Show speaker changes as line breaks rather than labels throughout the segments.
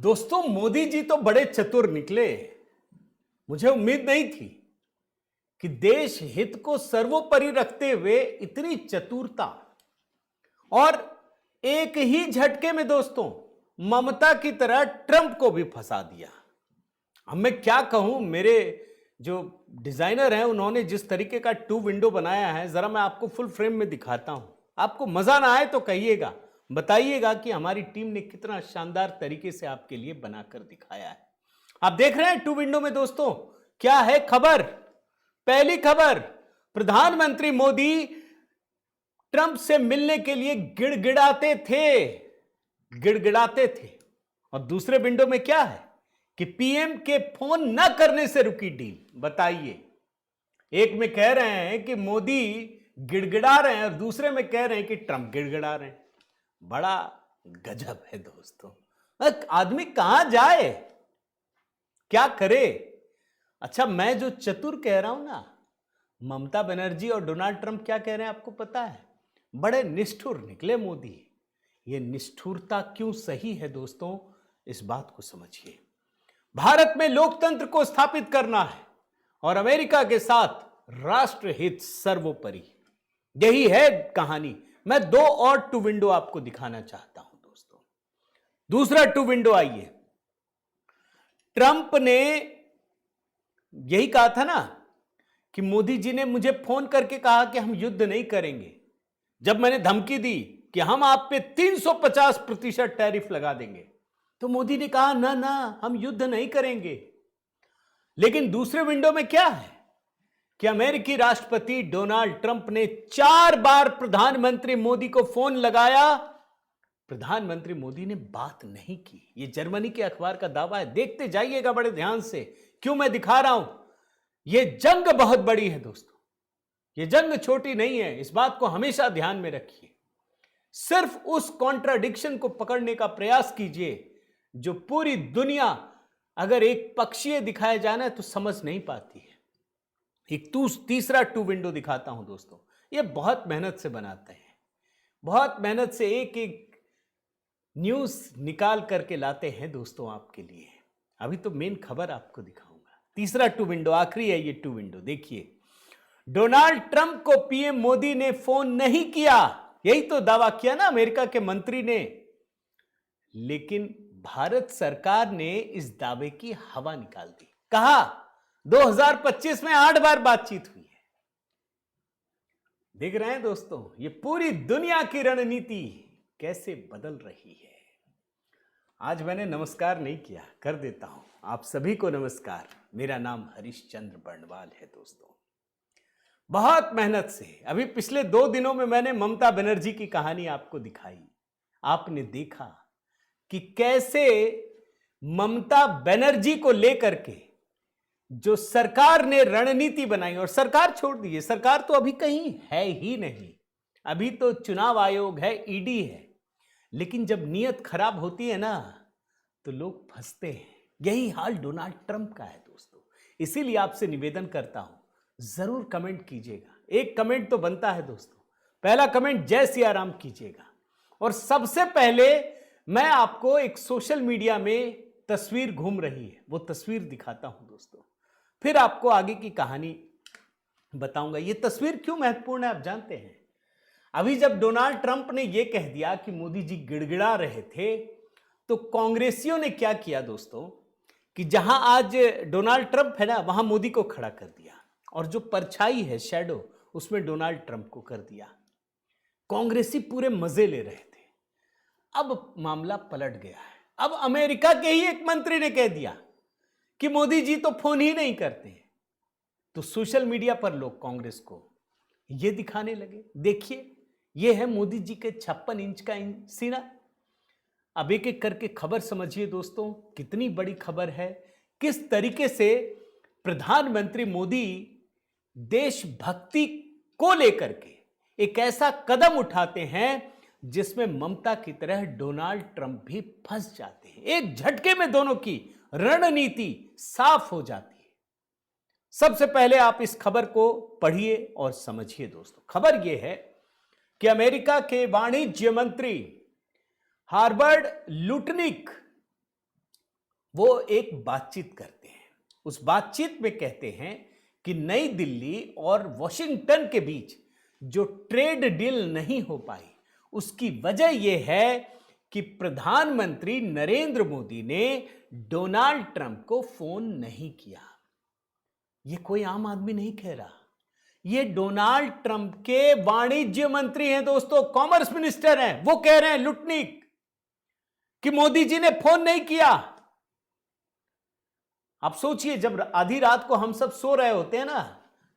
दोस्तों, मोदी जी तो बड़े चतुर निकले। मुझे उम्मीद नहीं थी कि देश हित को सर्वोपरि रखते हुए इतनी चतुरता, और एक ही झटके में दोस्तों ममता की तरह ट्रंप को भी फंसा दिया। अब मैं क्या कहूं, मेरे जो डिजाइनर हैं उन्होंने जिस तरीके का 2 विंडो बनाया है, जरा मैं आपको फुल फ्रेम में दिखाता हूं। आपको मजा ना आए तो कहिएगा, बताइएगा कि हमारी टीम ने कितना शानदार तरीके से आपके लिए बनाकर दिखाया है। आप देख रहे हैं 2 विंडो में दोस्तों क्या है खबर। पहली खबर, प्रधानमंत्री मोदी ट्रंप से मिलने के लिए गिड़गिड़ाते थे। और दूसरे विंडो में क्या है कि पीएम के फोन न करने से रुकी डील। बताइए, एक में कह रहे हैं कि मोदी गिड़गिड़ा रहे हैं और दूसरे में कह रहे हैं कि ट्रंप गिड़गिड़ा रहे हैं। बड़ा गजब है दोस्तों। आदमी कहां जाए, क्या करे। अच्छा, मैं जो चतुर कह रहा हूं ना, ममता बनर्जी और डोनाल्ड ट्रंप क्या कह रहे हैं आपको पता है? बड़े निष्ठुर निकले मोदी। ये निष्ठुरता क्यों सही है दोस्तों, इस बात को समझिए। भारत में लोकतंत्र को स्थापित करना है और अमेरिका के साथ राष्ट्रहित सर्वोपरि, यही है कहानी। मैं 2 और 2 विंडो आपको दिखाना चाहता हूं दोस्तों। दूसरा 2 विंडो आइए। ट्रंप ने यही कहा था ना कि मोदी जी ने मुझे फोन करके कहा कि हम युद्ध नहीं करेंगे। जब मैंने धमकी दी कि हम आप पे 350% टैरिफ लगा देंगे, तो मोदी ने कहा ना ना, हम युद्ध नहीं करेंगे। लेकिन दूसरे विंडो में क्या है कि अमेरिकी राष्ट्रपति डोनाल्ड ट्रंप ने 4 बार प्रधानमंत्री मोदी को फोन लगाया, प्रधानमंत्री मोदी ने बात नहीं की। यह जर्मनी के अखबार का दावा है, देखते जाइएगा बड़े ध्यान से। क्यों मैं दिखा रहा हूं? यह जंग बहुत बड़ी है दोस्तों, यह जंग छोटी नहीं है, इस बात को हमेशा ध्यान में रखिए। सिर्फ उस कॉन्ट्राडिक्शन को पकड़ने का प्रयास कीजिए जो पूरी दुनिया अगर एक पक्षीय दिखाया जाए ना तो समझ नहीं पाती है। एक तीसरा 2 विंडो दिखाता हूं दोस्तों। ये बहुत मेहनत से बनाते हैं, बहुत मेहनत से एक एक न्यूज निकाल करके लाते हैं दोस्तों आपके लिए। अभी तो मेन खबर आपको दिखाऊंगा। तीसरा 2 विंडो आखिरी है। ये 2 विंडो देखिए। डोनाल्ड ट्रंप को पीएम मोदी ने फोन नहीं किया, यही तो दावा किया ना अमेरिका के मंत्री ने। लेकिन भारत सरकार ने इस दावे की हवा निकाल दी। कहा 2025 में 8 बार बातचीत हुई है। देख रहे हैं दोस्तों, ये पूरी दुनिया की रणनीति कैसे बदल रही है। आज मैंने नमस्कार नहीं किया, कर देता हूं। आप सभी को नमस्कार। मेरा नाम हरिश्चंद्र बर्णवाल है दोस्तों। बहुत मेहनत से अभी पिछले 2 दिनों में मैंने ममता बनर्जी की कहानी आपको दिखाई। आपने देखा कि कैसे ममता बनर्जी को लेकर के जो सरकार ने रणनीति बनाई, और सरकार छोड़ दीजिए, सरकार तो अभी कहीं है ही नहीं। अभी तो चुनाव आयोग है, ईडी है। लेकिन जब नीयत खराब होती है ना तो लोग फंसते हैं। यही हाल डोनाल्ड ट्रंप का है दोस्तों। इसीलिए आपसे निवेदन करता हूं, जरूर कमेंट कीजिएगा। एक कमेंट तो बनता है दोस्तों। पहला कमेंट जय सिया राम कीजिएगा। और सबसे पहले मैं आपको एक सोशल मीडिया में तस्वीर घूम रही है, वो तस्वीर दिखाता हूं दोस्तों। फिर आपको आगे की कहानी बताऊंगा। ये तस्वीर क्यों महत्वपूर्ण है आप जानते हैं? अभी जब डोनाल्ड ट्रंप ने यह कह दिया कि मोदी जी गिड़गिड़ा रहे थे, तो कांग्रेसियों ने क्या किया दोस्तों कि जहां आज डोनाल्ड ट्रंप है ना, वहां मोदी को खड़ा कर दिया, और जो परछाई है, शैडो, उसमें डोनाल्ड ट्रंप को कर दिया। कांग्रेसी पूरे मजे ले रहे थे। अब मामला पलट गया है। अब अमेरिका के ही एक मंत्री ने कह दिया कि मोदी जी तो फोन ही नहीं करते हैं। तो सोशल मीडिया पर लोग कांग्रेस को यह दिखाने लगे, देखिए यह है मोदी जी के 56 इंच का सीना। अब एक एक करके खबर समझिए दोस्तों, कितनी बड़ी खबर है। किस तरीके से प्रधानमंत्री मोदी देशभक्ति को लेकर के एक ऐसा कदम उठाते हैं जिसमें ममता की तरह डोनाल्ड ट्रंप भी फंस जाते हैं। एक झटके में दोनों की रणनीति साफ हो जाती है। सबसे पहले आप इस खबर को पढ़िए और समझिए दोस्तों। खबर यह है कि अमेरिका के वाणिज्य मंत्री हार्बर्ट लुटनिक वो एक बातचीत करते हैं। उस बातचीत में कहते हैं कि नई दिल्ली और वॉशिंगटन के बीच जो ट्रेड डील नहीं हो पाई, उसकी वजह यह है कि प्रधानमंत्री नरेंद्र मोदी ने डोनाल्ड ट्रंप को फोन नहीं किया। यह कोई आम आदमी नहीं कह रहा, ये डोनाल्ड ट्रंप के वाणिज्य मंत्री हैं दोस्तों, कॉमर्स मिनिस्टर हैं। वो कह रहे हैं लुटनिक कि मोदी जी ने फोन नहीं किया। आप सोचिए, जब आधी रात को हम सब सो रहे होते हैं ना,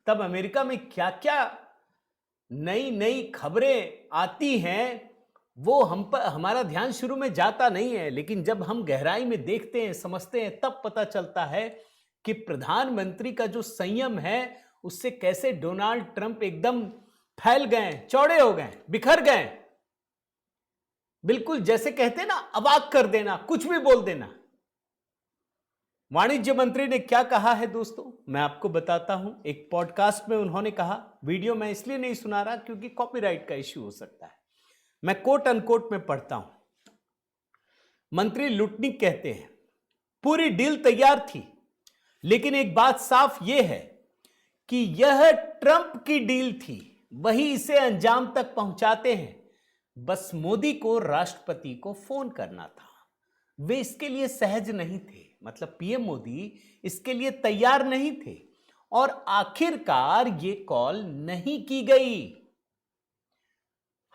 तब अमेरिका में क्या क्या नई नई खबरें आती हैं, वो हम पर हमारा ध्यान शुरू में जाता नहीं है, लेकिन जब हम गहराई में देखते हैं, समझते हैं, तब पता चलता है कि प्रधानमंत्री का जो संयम है, उससे कैसे डोनाल्ड ट्रंप एकदम फैल गए, चौड़े हो गए, बिखर गए। बिल्कुल जैसे कहते हैं ना, अवाक कर देना, कुछ भी बोल देना। वाणिज्य मंत्री ने क्या कहा है दोस्तों, मैं आपको बताता हूं। एक पॉडकास्ट में उन्होंने कहा, वीडियो मैं इसलिए नहीं सुना रहा क्योंकि कॉपीराइट का इश्यू हो सकता है, मैं कोट अनकोट में पढ़ता हूं। मंत्री लुटनिक कहते हैं, पूरी डील तैयार थी, लेकिन एक बात साफ यह है कि यह ट्रंप की डील थी, वही इसे अंजाम तक पहुंचाते हैं। बस मोदी को राष्ट्रपति को फोन करना था, वे इसके लिए सहज नहीं थे, मतलब पीएम मोदी इसके लिए तैयार नहीं थे, और आखिरकार ये कॉल नहीं की गई।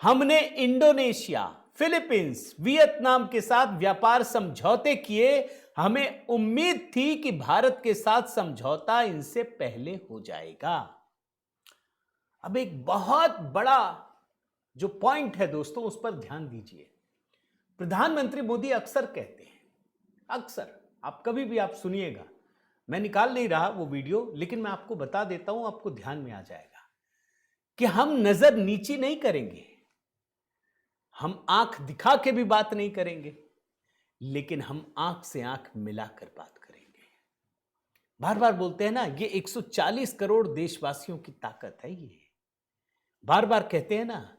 हमने इंडोनेशिया, फिलीपींस, वियतनाम के साथ व्यापार समझौते किए, हमें उम्मीद थी कि भारत के साथ समझौता इनसे पहले हो जाएगा। अब एक बहुत बड़ा जो पॉइंट है दोस्तों, उस पर ध्यान दीजिए। प्रधानमंत्री मोदी अक्सर कहते हैं, अक्सर, आप कभी भी आप सुनिएगा, मैं निकाल नहीं रहा वो वीडियो, लेकिन मैं आपको बता देता हूं, आपको ध्यान में आ जाएगा कि हम नजर नीची नहीं करेंगे, हम आंख दिखा के भी बात नहीं करेंगे, लेकिन हम आंख से आंख मिलाकर बात करेंगे। बार बार बोलते हैं ना, ये 140 करोड़ देशवासियों की ताकत है। ये बार बार कहते हैं ना,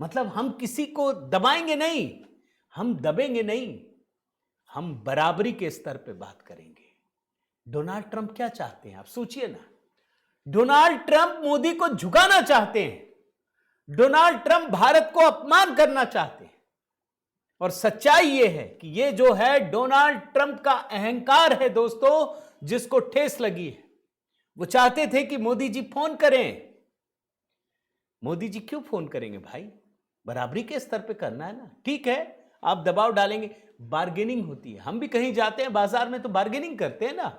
मतलब हम किसी को दबाएंगे नहीं, हम दबेंगे नहीं, हम बराबरी के स्तर पे बात करेंगे। डोनाल्ड ट्रंप क्या चाहते हैं, आप सोचिए ना। डोनाल्ड ट्रंप मोदी को झुकाना चाहते हैं, डोनाल्ड ट्रंप भारत को अपमान करना चाहते हैं, और सच्चाई यह है कि यह जो है डोनाल्ड ट्रंप का अहंकार है दोस्तों, जिसको ठेस लगी है। वो चाहते थे कि मोदी जी फोन करें। मोदी जी क्यों फोन करेंगे भाई, बराबरी के स्तर पे करना है ना। ठीक है, आप दबाव डालेंगे, बार्गेनिंग होती है, हम भी कहीं जाते हैं बाजार में तो बार्गेनिंग करते हैं ना,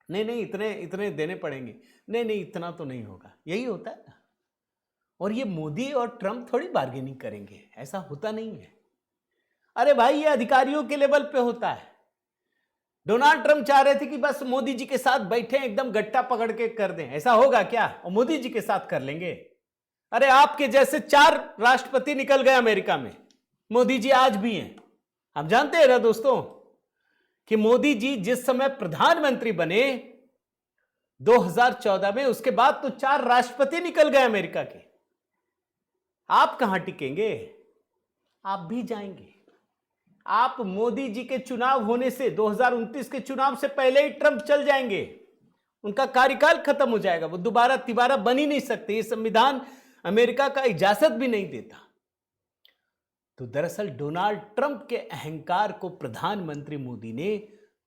नहीं नहीं इतने इतने देने पड़ेंगे, नहीं नहीं इतना तो नहीं होगा, यही होता है ना। और ये मोदी और ट्रंप थोड़ी बार्गेनिंग करेंगे, ऐसा होता नहीं है। अरे भाई, ये अधिकारियों के लेवल पे होता है। डोनाल्ड ट्रंप चाह रहे थे कि बस मोदी जी के साथ बैठे एकदम गट्टा पकड़ के कर दें, ऐसा होगा क्या, और मोदी जी के साथ कर लेंगे। अरे आपके जैसे 4 राष्ट्रपति निकल गए अमेरिका में, मोदी जी आज भी हैं। आप जानते हैं ना दोस्तों कि मोदी जी जिस समय प्रधानमंत्री बने 2014 में, उसके बाद तो 4 राष्ट्रपति निकल गए अमेरिका के। आप कहां टिकेंगे, आप भी जाएंगे। आप मोदी जी के चुनाव होने से 2029 के चुनाव से पहले ही ट्रंप चल जाएंगे, उनका कार्यकाल खत्म हो जाएगा, वो दोबारा तिबारा बन ही नहीं सकते, ये संविधान अमेरिका का इजाजत भी नहीं देता। तो दरअसल डोनाल्ड ट्रंप के अहंकार को प्रधानमंत्री मोदी ने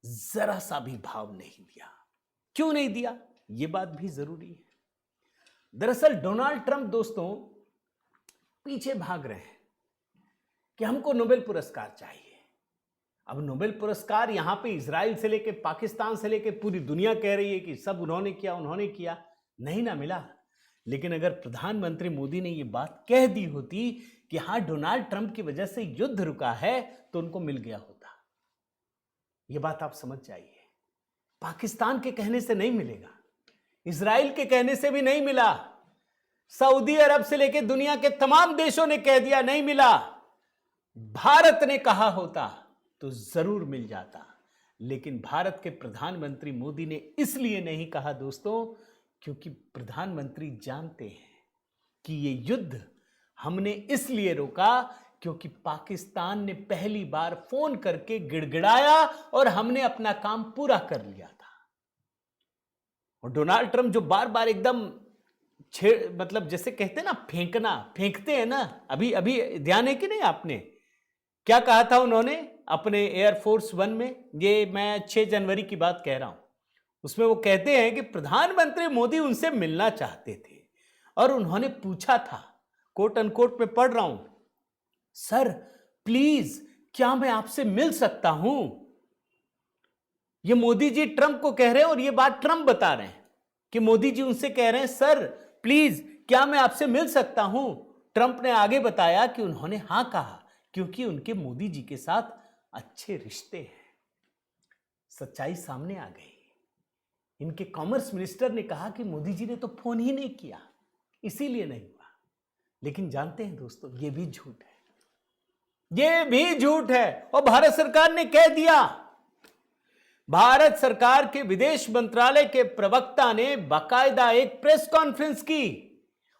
जरा सा भी भाव नहीं दिया। क्यों नहीं दिया, यह बात भी जरूरी है। दरअसल डोनाल्ड ट्रंप दोस्तों पीछे भाग रहे हैं कि हमको नोबेल पुरस्कार चाहिए। अब नोबेल पुरस्कार यहां पे इजराइल से लेके पाकिस्तान से लेके पूरी दुनिया कह रही है कि सब उन्होंने किया, नहीं ना मिला। लेकिन अगर प्रधानमंत्री मोदी ने यह बात कह दी होती कि हां डोनाल्ड ट्रंप की वजह से युद्ध रुका है, तो उनको मिल गया होता। यह बात आप समझ जाइए, पाकिस्तान के कहने से नहीं मिलेगा, इजराइल के कहने से भी नहीं मिला, सऊदी अरब से लेकर दुनिया के तमाम देशों ने कह दिया नहीं मिला, भारत ने कहा होता तो जरूर मिल जाता। लेकिन भारत के प्रधानमंत्री मोदी ने इसलिए नहीं कहा दोस्तों, क्योंकि प्रधानमंत्री जानते हैं कि ये युद्ध हमने इसलिए रोका क्योंकि पाकिस्तान ने पहली बार फोन करके गिड़गिड़ाया और हमने अपना काम पूरा कर लिया था। और डोनाल्ड ट्रंप जो बार बार एकदम मतलब जैसे कहते हैं ना, फेंकते हैं ना, अभी अभी ध्यान है कि नहीं आपने, क्या कहा था उन्होंने अपने एयरफोर्स वन में, ये मैं 6 जनवरी की बात कह रहा हूं, उसमें वो कहते हैं कि प्रधानमंत्री मोदी उनसे मिलना चाहते थे और उन्होंने पूछा था, कोट अनकोट में पढ़ रहा हूं, सर प्लीज क्या मैं आपसे मिल सकता हूं। ये मोदी जी ट्रंप को कह रहे हैं और ये बात ट्रंप बता रहे हैं कि मोदी जी उनसे कह रहे हैं, सर प्लीज क्या मैं आपसे मिल सकता हूं। ट्रंप ने आगे बताया कि उन्होंने हां कहा क्योंकि उनके मोदी जी के साथ अच्छे रिश्ते हैं। सच्चाई सामने आ गई। इनके कॉमर्स मिनिस्टर ने कहा कि मोदी जी ने तो फोन ही नहीं किया, इसीलिए नहीं हुआ। लेकिन जानते हैं दोस्तों, ये भी झूठ है, ये भी झूठ है। और भारत सरकार ने कह दिया, भारत सरकार के विदेश मंत्रालय के प्रवक्ता ने बाकायदा एक प्रेस कॉन्फ्रेंस की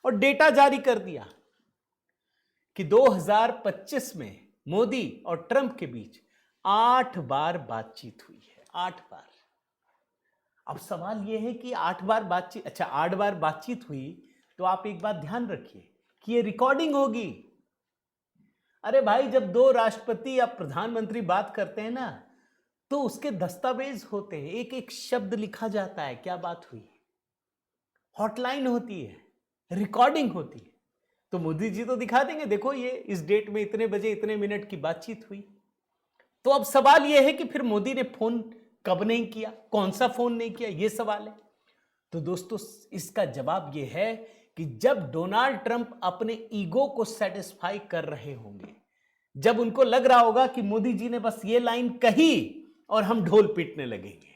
और डेटा जारी कर दिया कि 2025 में मोदी और ट्रंप के बीच 8 बार बातचीत हुई है, 8 बार। अब सवाल यह है कि 8 बार बातचीत, अच्छा 8 बार बातचीत हुई तो आप एक बात ध्यान रखिए कि यह रिकॉर्डिंग होगी। अरे भाई, जब 2 राष्ट्रपति या प्रधानमंत्री बात करते हैं ना, तो उसके दस्तावेज होते हैं, एक एक शब्द लिखा जाता है, क्या बात हुई, हॉटलाइन होती है, रिकॉर्डिंग होती है। तो मोदी जी तो दिखा देंगे, देखो ये इस डेट में इतने बजे इतने मिनट की बातचीत हुई। तो अब सवाल यह है कि फिर मोदी ने फोन कब नहीं किया, कौन सा फोन नहीं किया, यह सवाल है। तो दोस्तों, इसका जवाब यह है कि जब डोनाल्ड ट्रंप अपने ईगो को सेटिस्फाई कर रहे होंगे, जब उनको लग रहा होगा कि मोदी जी ने बस ये लाइन कही और हम ढोल पीटने लगेंगे,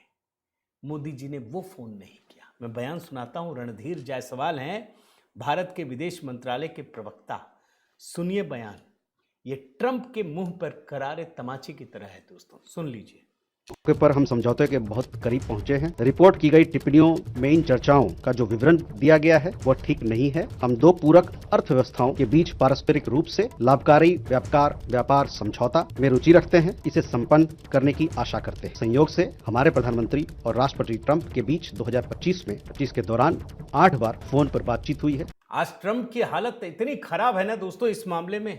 मोदी जी ने वो फोन नहीं किया। मैं बयान सुनाता हूं, रणधीर जायसवाल हैं भारत के विदेश मंत्रालय के प्रवक्ता। सुनिए बयान, ये ट्रंप के मुंह पर करारे तमाचे की तरह है दोस्तों, सुन लीजिए।
मौके पर हम समझौते के बहुत करीब पहुंचे हैं। रिपोर्ट की गई टिप्पणियों में इन चर्चाओं का जो विवरण दिया गया है वह ठीक नहीं है। हम 2 पूरक अर्थव्यवस्थाओं के बीच पारस्परिक रूप से लाभकारी व्यापार समझौता में रुचि रखते हैं, इसे संपन्न करने की आशा करते हैं। संयोग से हमारे प्रधानमंत्री और राष्ट्रपति ट्रंप के बीच 2025 के दौरान 8 बार फोन पर बातचीत हुई है।
आज ट्रंप की हालत इतनी खराब है ना दोस्तों, इस मामले में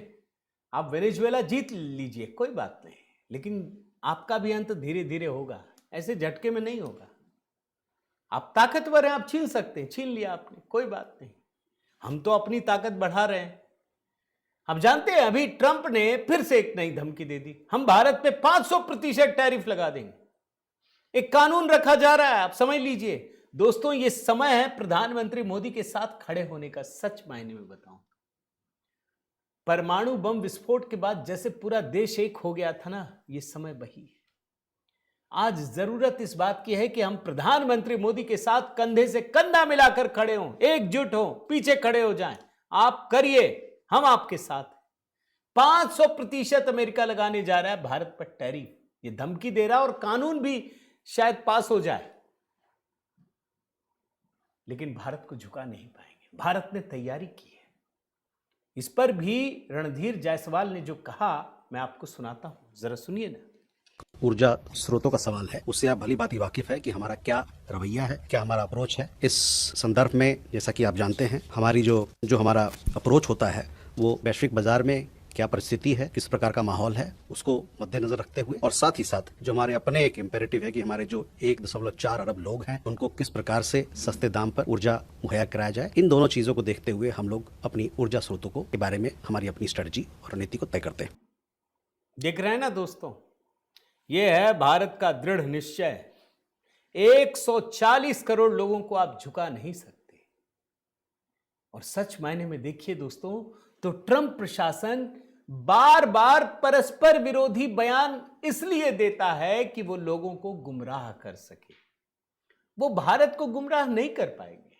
आप वेनेजुएला जीत लीजिए, कोई बात नहीं, लेकिन आपका भी अंत धीरे धीरे होगा, ऐसे झटके में नहीं होगा। आप ताकतवर हैं, आप छीन सकते हैं, छीन लिया आपने, कोई बात नहीं। हम तो अपनी ताकत बढ़ा रहे हैं। आप जानते हैं, अभी ट्रंप ने फिर से एक नई धमकी दे दी, हम भारत पे 500% टैरिफ लगा देंगे। एक कानून रखा जा रहा है, आप समझ लीजिए दोस्तों, ये समय है प्रधानमंत्री मोदी के साथ खड़े होने का। सच मायने में बताऊं, परमाणु बम विस्फोट के बाद जैसे पूरा देश एक हो गया था ना, ये समय वही है। आज जरूरत इस बात की है कि हम प्रधानमंत्री मोदी के साथ कंधे से कंधा मिलाकर खड़े हों, एकजुट हों, पीछे खड़े हो जाएं। आप करिए, हम आपके साथ। 500% अमेरिका लगाने जा रहा है भारत पर टैरिफ, ये धमकी दे रहा है, और कानून भी शायद पास हो जाए, लेकिन भारत को झुका नहीं पाएंगे। भारत ने तैयारी की है। इस पर भी रणधीर जायसवाल ने जो कहा, मैं आपको सुनाता हूं, जरा सुनिए ना।
ऊर्जा स्रोतों का सवाल है, उससे आप भली भांति वाकिफ है कि हमारा क्या रवैया है, क्या हमारा अप्रोच है। इस संदर्भ में जैसा कि आप जानते हैं, हमारी जो हमारा अप्रोच होता है वो वैश्विक बाजार में क्या परिस्थिति है, किस प्रकार का माहौल है, उसको मद्देनजर रखते हुए, और साथ ही साथ जो हमारे अपने एक इम्पेरेटिव है कि हमारे जो 1.4 अरब लोग हैं उनको किस प्रकार से सस्ते दाम पर ऊर्जा मुहैया कराया जाए। इन दोनों चीजों को देखते हुए हम लोग अपनी ऊर्जा स्रोतों को के बारे में हमारी अपनी स्ट्रेटजी और रणनीति को तय करते हैं।
देख रहे हैं ना दोस्तों, ये है भारत का दृढ़ निश्चय। 140 करोड़ लोगों को आप झुका नहीं सकते। और सच मायने में देखिए दोस्तों, तो ट्रंप प्रशासन बार बार परस्पर विरोधी बयान इसलिए देता है कि वो लोगों को गुमराह कर सके। वो भारत को गुमराह नहीं कर पाएंगे,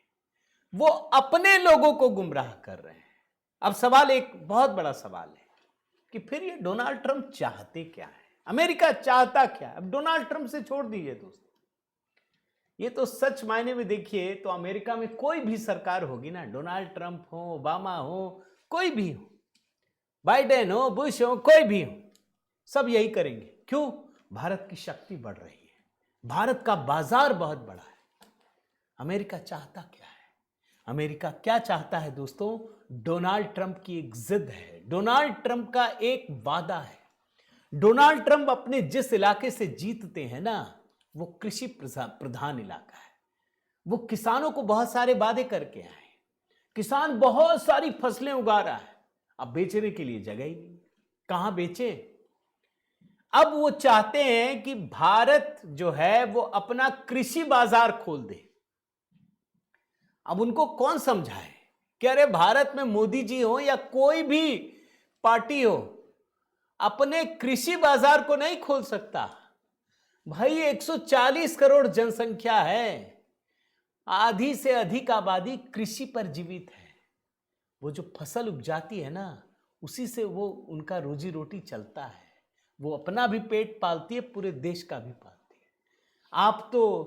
वो अपने लोगों को गुमराह कर रहे हैं। अब सवाल, एक बहुत बड़ा सवाल है कि फिर ये डोनाल्ड ट्रंप चाहते क्या है, अमेरिका चाहता क्या है। अब डोनाल्ड ट्रंप से छोड़ दीजिए दोस्तों, ये तो सच मायने में देखिए तो अमेरिका में कोई भी सरकार होगी ना, डोनाल्ड ट्रंप हो, ओबामा हो, कोई भी हो, बाइडेन हो, बुश हो, कोई भी हो, सब यही करेंगे। क्यों? भारत की शक्ति बढ़ रही है, भारत का बाजार बहुत बड़ा है। अमेरिका चाहता क्या है? अमेरिका क्या चाहता है दोस्तों? डोनाल्ड ट्रंप की एक जिद है, डोनाल्ड ट्रंप का एक वादा है। डोनाल्ड ट्रंप अपने जिस इलाके से जीतते हैं ना, वो कृषि प्रधान इलाका है। वो किसानों को बहुत सारे वादे करके आए। किसान बहुत सारी फसलें उगा रहा है, अब बेचने के लिए जगह ही नहीं, कहां बेचे? अब वो चाहते हैं कि भारत जो है वो अपना कृषि बाजार खोल दे। अब उनको कौन समझाए कि अरे भारत में मोदी जी हो या कोई भी पार्टी हो, अपने कृषि बाजार को नहीं खोल सकता। भाई 140 करोड़ जनसंख्या है, आधी से अधिक आबादी कृषि पर जीवित है। वो जो फसल उपजाती है ना, उसी से वो उनका रोजी रोटी चलता है। वो अपना भी पेट पालती है, पूरे देश का भी पालती है। आप तो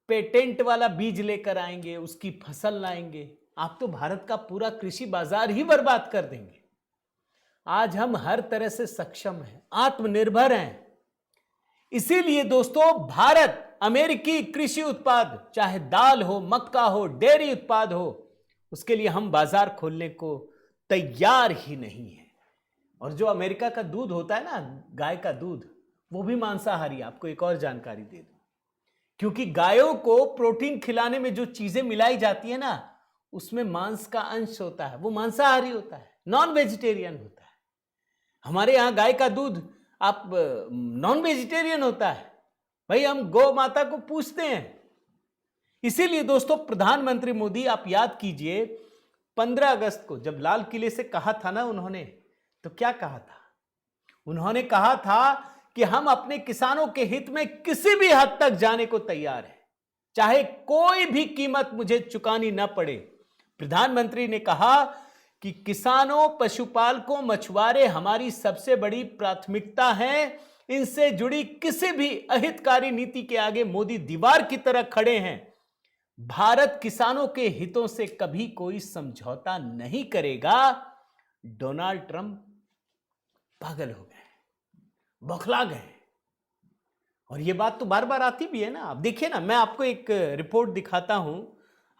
पेटेंट वाला बीज लेकर आएंगे, उसकी फसल लाएंगे, आप तो भारत का पूरा कृषि बाजार ही बर्बाद कर देंगे। आज हम हर तरह से सक्षम हैं, आत्मनिर्भर हैं। इसीलिए दोस्तों भारत अमेरिकी कृषि उत्पाद, चाहे दाल हो, मक्का हो, डेयरी उत्पाद हो, उसके लिए हम बाजार खोलने को तैयार ही नहीं है। और जो अमेरिका का दूध होता है ना, गाय का दूध, वो भी मांसाहारी। आपको एक और जानकारी दे दूं, क्योंकि गायों को प्रोटीन खिलाने में जो चीजें मिलाई जाती है ना, उसमें मांस का अंश होता है, वो मांसाहारी होता है, नॉन वेजिटेरियन होता है। हमारे यहां गाय का दूध आप नॉन वेजिटेरियन होता है। भाई हम गौ माता को पूछते हैं। इसीलिए दोस्तों प्रधानमंत्री मोदी, आप याद कीजिए 15 अगस्त को जब लाल किले से कहा था ना उन्होंने, तो क्या कहा था? उन्होंने कहा था कि हम अपने किसानों के हित में किसी भी हद तक जाने को तैयार हैं, चाहे कोई भी कीमत मुझे चुकानी ना पड़े। प्रधानमंत्री ने कहा कि किसानों, पशुपालकों, मछुआरे हमारी सबसे बड़ी प्राथमिकता हैं। इनसे जुड़ी किसी भी अहितकारी नीति के आगे मोदी दीवार की तरह खड़े हैं। भारत किसानों के हितों से कभी कोई समझौता नहीं करेगा। डोनाल्ड ट्रंप पागल हो गए, बौखला गए। और यह बात तो बार बार आती भी है ना। आप देखिए ना, मैं आपको एक रिपोर्ट दिखाता हूं,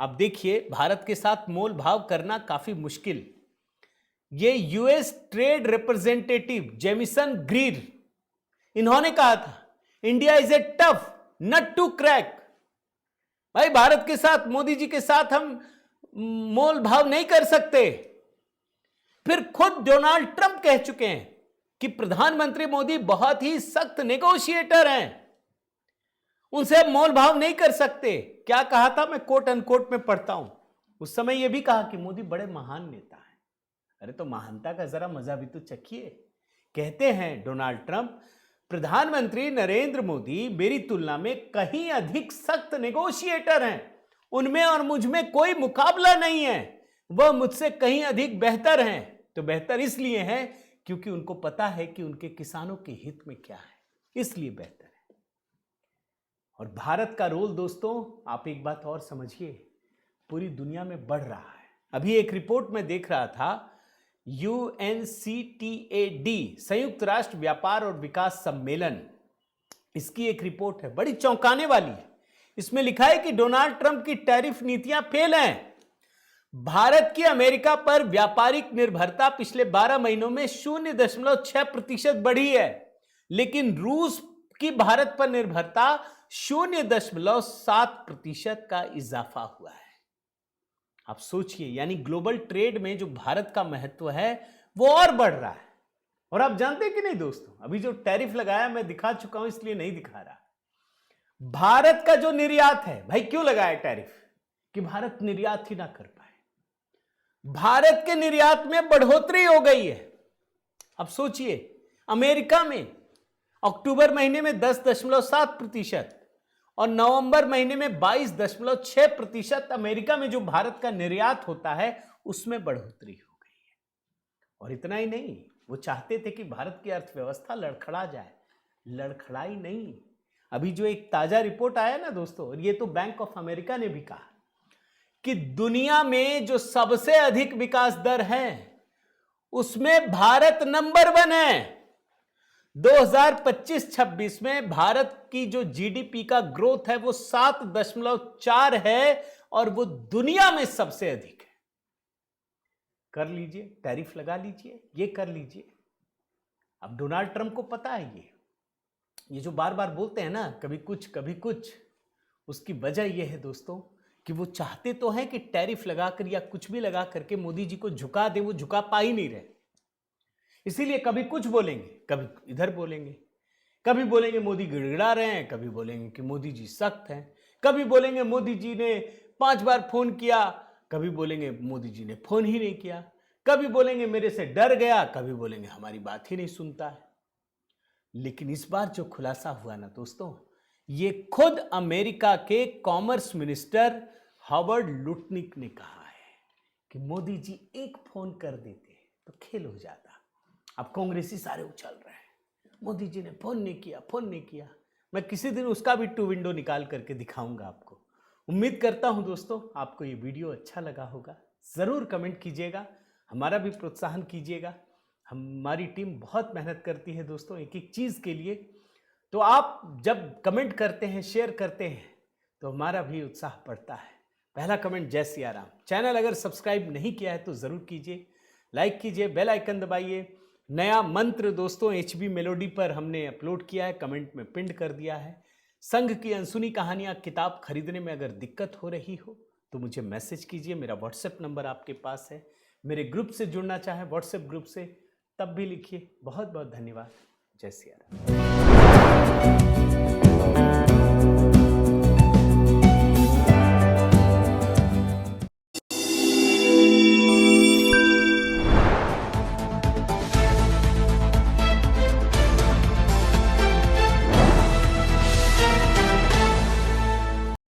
आप देखिए। भारत के साथ मोल भाव करना काफी मुश्किल। ये US trade representative Jamieson Greer, इन्होंने कहा था India is a tough nut to crack. भाई भारत के साथ, मोदी जी के साथ हम मोल भाव नहीं कर सकते। फिर खुद डोनाल्ड ट्रंप कह चुके हैं कि प्रधानमंत्री मोदी बहुत ही सख्त नेगोशिएटर हैं, उनसे मोल भाव नहीं कर सकते। क्या कहा था, मैं कोट अनकोट में पढ़ता हूं। उस समय यह भी कहा कि मोदी बड़े महान नेता हैं। अरे तो महानता का जरा मजा भी तो चखिए। कहते हैं डोनाल्ड ट्रंप, प्रधानमंत्री नरेंद्र मोदी मेरी तुलना में कहीं अधिक सख्त नेगोशिएटर हैं। उनमें और मुझ में कोई मुकाबला नहीं है। वह मुझसे कहीं अधिक बेहतर हैं। तो बेहतर इसलिए हैं क्योंकि उनको पता है कि उनके किसानों के हित में क्या है, इसलिए बेहतर है। और भारत का रोल दोस्तों, आप एक बात और समझिए, पूरी दुनिया में बढ़ रहा है। अभी एक रिपोर्ट में देख रहा था, UNCTAD, संयुक्त राष्ट्र व्यापार और विकास सम्मेलन, इसकी एक रिपोर्ट है, बड़ी चौंकाने वाली है। इसमें लिखा है कि डोनाल्ड ट्रंप की टैरिफ नीतियां फेल हैं। भारत की अमेरिका पर व्यापारिक निर्भरता पिछले 12 महीनों में 0.6% बढ़ी है, लेकिन रूस की भारत पर निर्भरता 0.7% का इजाफा हुआ है। आप सोचिए, यानी ग्लोबल ट्रेड में जो भारत का महत्व है वो और बढ़ रहा है। और आप जानते हैं कि नहीं दोस्तों, अभी जो टैरिफ लगाया मैं दिखा चुका हूं, इसलिए नहीं दिखा रहा। भारत का जो निर्यात है, भाई क्यों लगाया टैरिफ? कि भारत निर्यात ही ना कर पाए। भारत के निर्यात में बढ़ोतरी हो गई है। अब सोचिए, अमेरिका में अक्टूबर महीने में 10.7% और नवंबर महीने में 22.6% अमेरिका में जो भारत का निर्यात होता है उसमें बढ़ोतरी हो गई है। और इतना ही नहीं, वो चाहते थे कि भारत की अर्थव्यवस्था लड़खड़ा जाए, लड़खड़ाई नहीं। अभी जो एक ताजा रिपोर्ट आया ना दोस्तों, और ये तो बैंक ऑफ अमेरिका ने भी कहा कि दुनिया में जो सबसे अधिक विकास दर है उसमें भारत नंबर 1 है। 2025-26 में भारत की जो जीडीपी का ग्रोथ है वो 7.4 है और वो दुनिया में सबसे अधिक है। कर लीजिए, टैरिफ लगा लीजिए, ये कर लीजिए। अब डोनाल्ड ट्रंप को पता है ये जो बार बार बोलते हैं ना कभी कुछ, उसकी वजह यह है दोस्तों कि वो चाहते तो हैं कि टैरिफ लगाकर या कुछ भी लगा करके मोदी जी को झुका दे, वो झुका पा ही नहीं रहे। इसीलिए कभी कुछ बोलेंगे, कभी इधर बोलेंगे, कभी बोलेंगे मोदी गिड़गिड़ा रहे हैं, कभी बोलेंगे कि मोदी जी सख्त हैं, कभी बोलेंगे मोदी जी ने 5 बार फोन किया, कभी बोलेंगे मोदी जी ने फोन ही नहीं किया, कभी बोलेंगे मेरे से डर गया, कभी बोलेंगे हमारी बात ही नहीं सुनता है। लेकिन इस बार जो खुलासा हुआ ना दोस्तों, ये खुद अमेरिका के कॉमर्स मिनिस्टर हावर्ड लुटनिक ने कहा है कि मोदी जी एक फोन कर देते तो खेल हो जाता। अब कांग्रेसी सारे उछल रहे हैं, मोदी जी ने फोन नहीं किया। मैं किसी दिन उसका भी 2 विंडो निकाल करके दिखाऊंगा आपको। उम्मीद करता हूं दोस्तों आपको ये वीडियो अच्छा लगा होगा। जरूर कमेंट कीजिएगा, हमारा भी प्रोत्साहन कीजिएगा। हमारी टीम बहुत मेहनत करती है दोस्तों एक एक चीज़ के लिए, तो आप जब कमेंट करते हैं, शेयर करते हैं तो हमारा भी उत्साह बढ़ता है। पहला कमेंट जय सिया राम। चैनल अगर सब्सक्राइब नहीं किया है तो ज़रूर कीजिए, लाइक कीजिए, बेल आइकन दबाइए। नया मंत्र दोस्तों HB मेलोडी पर हमने अपलोड किया है, कमेंट में पिन कर दिया है। संघ की अनसुनी कहानियाँ किताब खरीदने में अगर दिक्कत हो रही हो तो मुझे मैसेज कीजिए, मेरा व्हाट्सएप नंबर आपके पास है। मेरे ग्रुप से जुड़ना चाहें व्हाट्सएप ग्रुप से तब भी लिखिए। बहुत बहुत धन्यवाद। जय सिया राम।